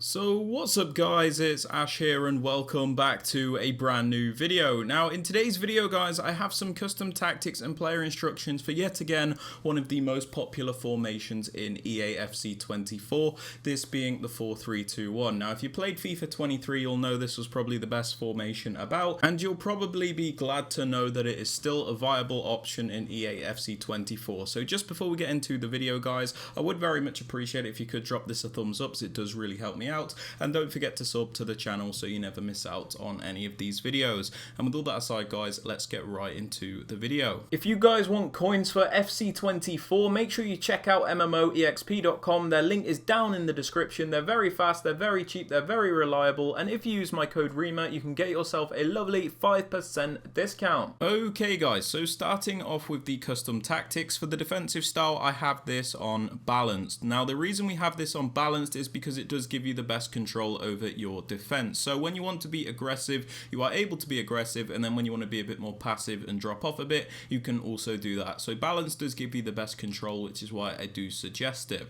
So what's up guys, it's Ash here and welcome back to a brand new video. Now in today's video guys, I have some custom tactics and player instructions for yet again one of the most popular formations in EA FC 24, this being the 4-3-2-1. Now if you played FIFA 23 you'll know this was probably the best formation about, and you'll probably be glad to know that it is still a viable option in EA FC 24. So just before we get into the video guys, I would very much appreciate it if you could drop this a thumbs up, as it does really help me out, and don't forget to sub to the channel so you never miss out on any of these videos. And with all that aside guys, let's get right into the video. If you guys want coins for FC24, make sure you check out MMOEXP.com. Their link is down in the description. They're very fast, they're very cheap, they're very reliable, and if you use my code Rema you can get yourself a lovely 5% discount. Okay guys, so starting off with the custom tactics, for the defensive style I have this on balanced. Now the reason we have this on balanced is because it does give you the best control over your defense. So when you want to be aggressive, you are able to be aggressive, and then when you want to be a bit more passive and drop off a bit, you can also do that. So balance does give you the best control, which is why I do suggest it.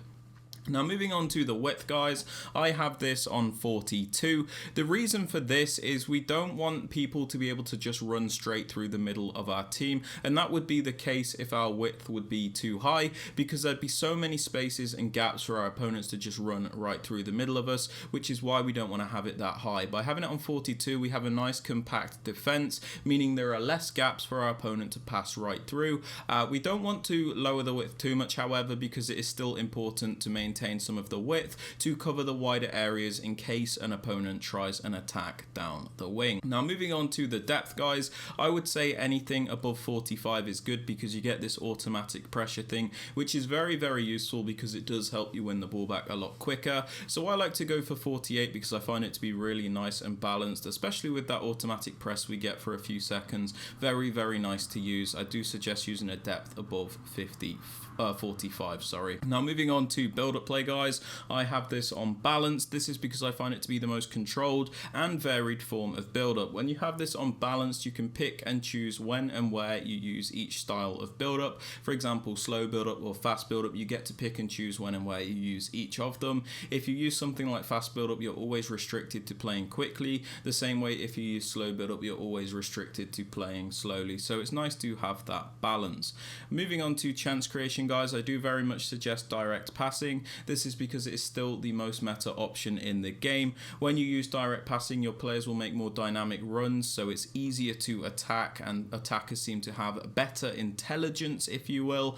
Now moving on to the width guys, I have this on 42. The reason for this is we don't want people to be able to just run straight through the middle of our team, and that would be the case if our width would be too high, because there'd be so many spaces and gaps for our opponents to just run right through the middle of us, which is why we don't want to have it that high. By having it on 42 we have a nice compact defense, meaning there are less gaps for our opponent to pass right through. We don't want to lower the width too much however, because it is still important to maintain some of the width to cover the wider areas in case an opponent tries an attack down the wing. Now moving on to the depth guys, I would say anything above 45 is good, because you get this automatic pressure thing, which is very useful because it does help you win the ball back a lot quicker. So I like to go for 48 because I find it to be really nice and balanced, especially with that automatic press we get for a few seconds. Very nice to use. I do suggest using a depth above 45, sorry. Now moving on to build-up play guys, I have this on balance. This is because I find it to be the most controlled and varied form of build-up. When you have this on balance, you can pick and choose when and where you use each style of build-up. For example, slow build-up or fast build-up, you get to pick and choose when and where you use each of them. If you use something like fast build-up, you're always restricted to playing quickly. The same way if you use slow build-up, you're always restricted to playing slowly. So it's nice to have that balance. Moving on to chance creation guys, I do very much suggest direct passing. This is because it is still the most meta option in the game. When you use direct passing, your players will make more dynamic runs, so it's easier to attack, and attackers seem to have better intelligence, if you will.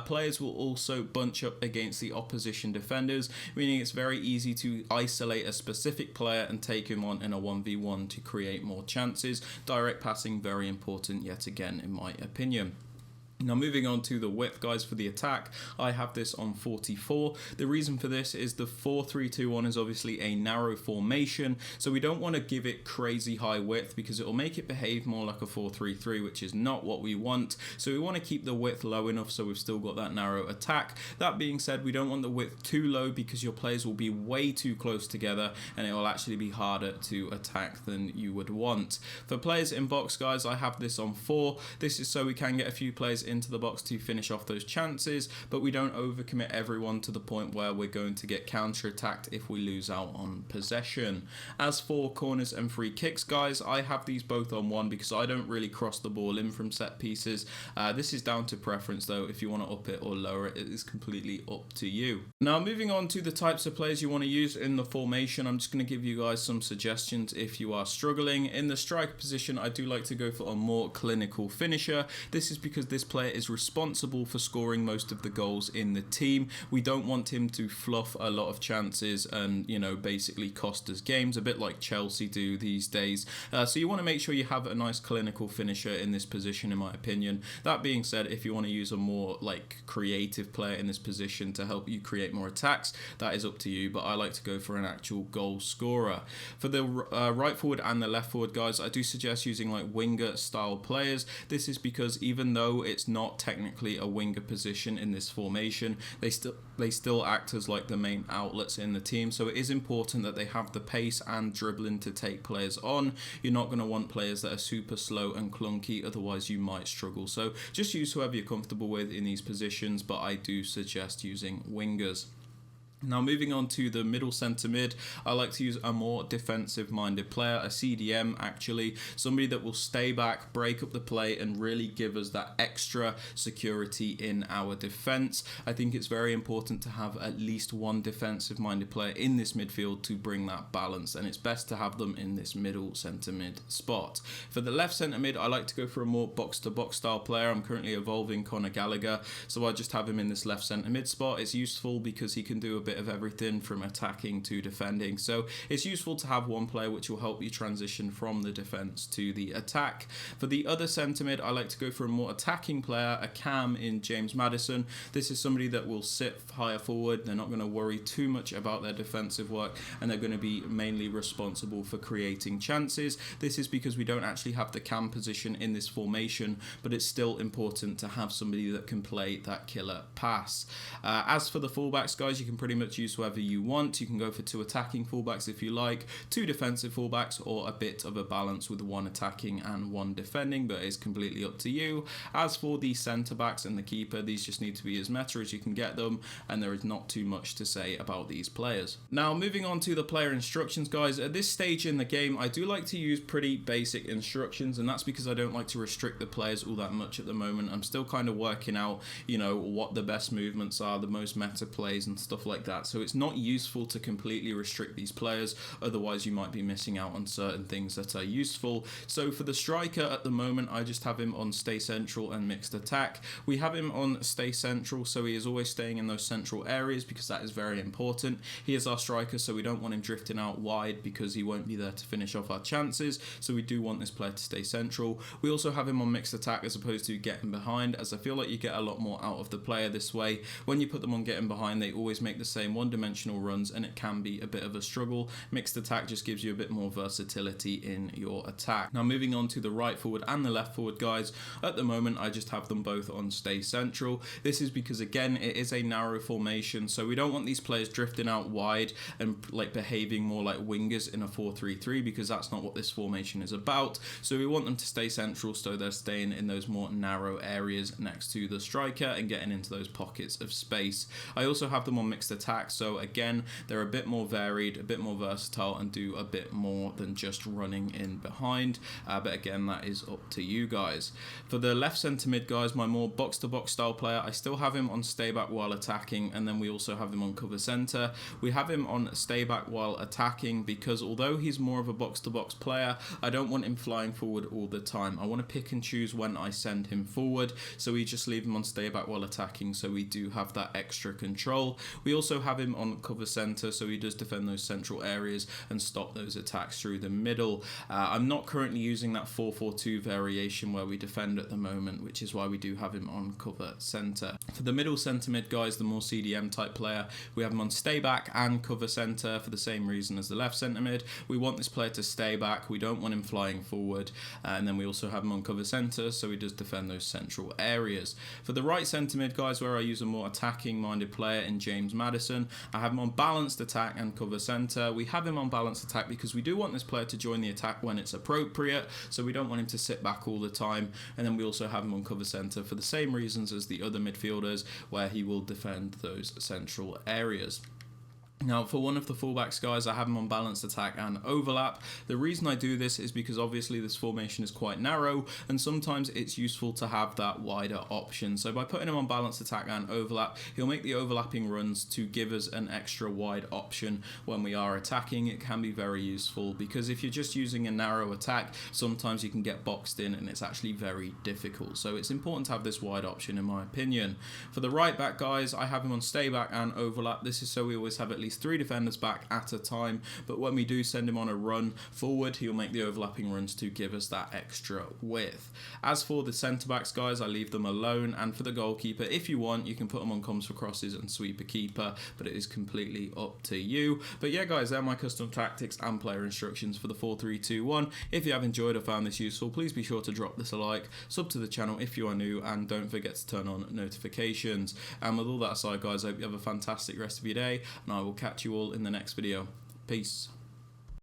Players will also bunch up against the opposition defenders, meaning it's very easy to isolate a specific player and take him on in a 1v1 to create more chances. Direct passing, very important yet again in my opinion. Now moving on to the width guys, for the attack I have this on 44. The reason for this is the 4-3-2-1 is obviously a narrow formation, so we don't want to give it crazy high width because it will make it behave more like a 4-3-3, which is not what we want. So we want to keep the width low enough so we've still got that narrow attack. That being said, we don't want the width too low because your players will be way too close together and it will actually be harder to attack than you would want. For players in box guys, I have this on 4. This is so we can get a few players into the box to finish off those chances, but we don't overcommit everyone to the point where we're going to get counter-attacked if we lose out on possession. As for corners and free kicks guys, I have these both on 1 because I don't really cross the ball in from set pieces. This is down to preference though. If you want to up it or lower it, it is completely up to you. Now moving on to the types of players you want to use in the formation, I'm just going to give you guys some suggestions if you are struggling. In the striker position, I do like to go for a more clinical finisher. This is because this player is responsible for scoring most of the goals in the team. We don't want him to fluff a lot of chances and, you know, basically cost us games, a bit like Chelsea do these days. So you want to make sure you have a nice clinical finisher in this position, in my opinion. That being said, if you want to use a more like creative player in this position to help you create more attacks, that is up to you, but I like to go for an actual goal scorer. For the right forward and the left forward guys, I do suggest using like winger style players. This is because even though it's not technically a winger position in this formation, they still act as like the main outlets in the team, so it is important that they have the pace and dribbling to take players on. You're not going to want players that are super slow and clunky, otherwise you might struggle. So just use whoever you're comfortable with in these positions, but I do suggest using wingers. Now moving on to the middle centre mid, I like to use a more defensive minded player, a CDM actually, somebody that will stay back, break up the play and really give us that extra security in our defence. I think it's very important to have at least one defensive minded player in this midfield to bring that balance, and it's best to have them in this middle centre mid spot. For the left centre mid, I like to go for a more box to box style player. I'm currently evolving Conor Gallagher, so I just have him in this left centre mid spot. It's useful because he can do a bit of everything from attacking to defending, so it's useful to have one player which will help you transition from the defense to the attack. For the other centre mid, I like to go for a more attacking player, a cam in James Maddison. This is somebody that will sit higher forward. They're not going to worry too much about their defensive work, and they're going to be mainly responsible for creating chances. This is because we don't actually have the cam position in this formation, but it's still important to have somebody that can play that killer pass. As for the fullbacks, guys, you can pretty much use whoever you want. You can go for 2 attacking fullbacks if you like, 2 defensive fullbacks, or a bit of a balance with 1 attacking and 1 defending, but it's completely up to you. As for the centre backs and the keeper, these just need to be as meta as you can get them, and there is not too much to say about these players. Now moving on to the player instructions, guys, at this stage in the game I do like to use pretty basic instructions, and that's because I don't like to restrict the players all that much at the moment. I'm still kind of working out, you know, what the best movements are, the most meta plays and stuff like that, so it's not useful to completely restrict these players, otherwise you might be missing out on certain things that are useful. So for the striker at the moment, I just have him on stay central and mixed attack. We have him on stay central, so he is always staying in those central areas because that is very important. He is our striker, so we don't want him drifting out wide because he won't be there to finish off our chances, so we do want this player to stay central. We also have him on mixed attack as opposed to getting behind, as I feel like you get a lot more out of the player this way. When you put them on getting behind, they always make the same one-dimensional runs, and it can be a bit of a struggle. Mixed attack just gives you a bit more versatility in your attack. Now moving on to the right forward and the left forward, guys, at the moment I just have them both on stay central. This is because, again, it is a narrow formation, so we don't want these players drifting out wide and like behaving more like wingers in a 4-3-3, because that's not what this formation is about. So we want them to stay central, so they're staying in those more narrow areas next to the striker and getting into those pockets of space. I also have them on mixed attack, so again they're a bit more varied, a bit more versatile, and do a bit more than just running in behind, but again that is up to you guys. For the left centre mid, guys, my more box to box style player, I still have him on stay back while attacking, and then we also have him on cover centre. We have him on stay back while attacking because although he's more of a box to box player, I don't want him flying forward all the time. I want to pick and choose when I send him forward, so we just leave him on stay back while attacking, so we do have that extra control. We also have him on cover centre, so he does defend those central areas and stop those attacks through the middle. I'm not currently using that 4-4-2 variation where we defend at the moment, which is why we do have him on cover centre. For the middle centre mid, guys, the more CDM type player, we have him on stay back and cover centre for the same reason as the left centre mid. We want this player to stay back, we don't want him flying forward, and then we also have him on cover centre, so he does defend those central areas. For the right centre mid, guys, where I use a more attacking minded player in James Maddison, I have him on balanced attack and cover centre. We have him on balanced attack because we do want this player to join the attack when it's appropriate, so we don't want him to sit back all the time, and then we also have him on cover centre for the same reasons as the other midfielders, where he will defend those central areas. Now, for one of the fullbacks, guys, I have him on balanced attack and overlap. The reason I do this is because obviously this formation is quite narrow, and sometimes it's useful to have that wider option. So by putting him on balanced attack and overlap, he'll make the overlapping runs to give us an extra wide option when we are attacking. It can be very useful because if you're just using a narrow attack, sometimes you can get boxed in and it's actually very difficult. So it's important to have this wide option, in my opinion. For the right back, guys, I have him on stay back and overlap. This is so we always have at least 3 defenders back at a time, but when we do send him on a run forward, he'll make the overlapping runs to give us that extra width. As for the centre backs, guys, I leave them alone, and for the goalkeeper, if you want, you can put them on comms for crosses and sweep a keeper, but it is completely up to you. But yeah, guys, they're my custom tactics and player instructions for the 4-3-2-1. If you have enjoyed or found this useful, please be sure to drop this a like, sub to the channel if you are new, and don't forget to turn on notifications. And with all that aside, guys, I hope you have a fantastic rest of your day, and I will catch you all in the next video. Peace.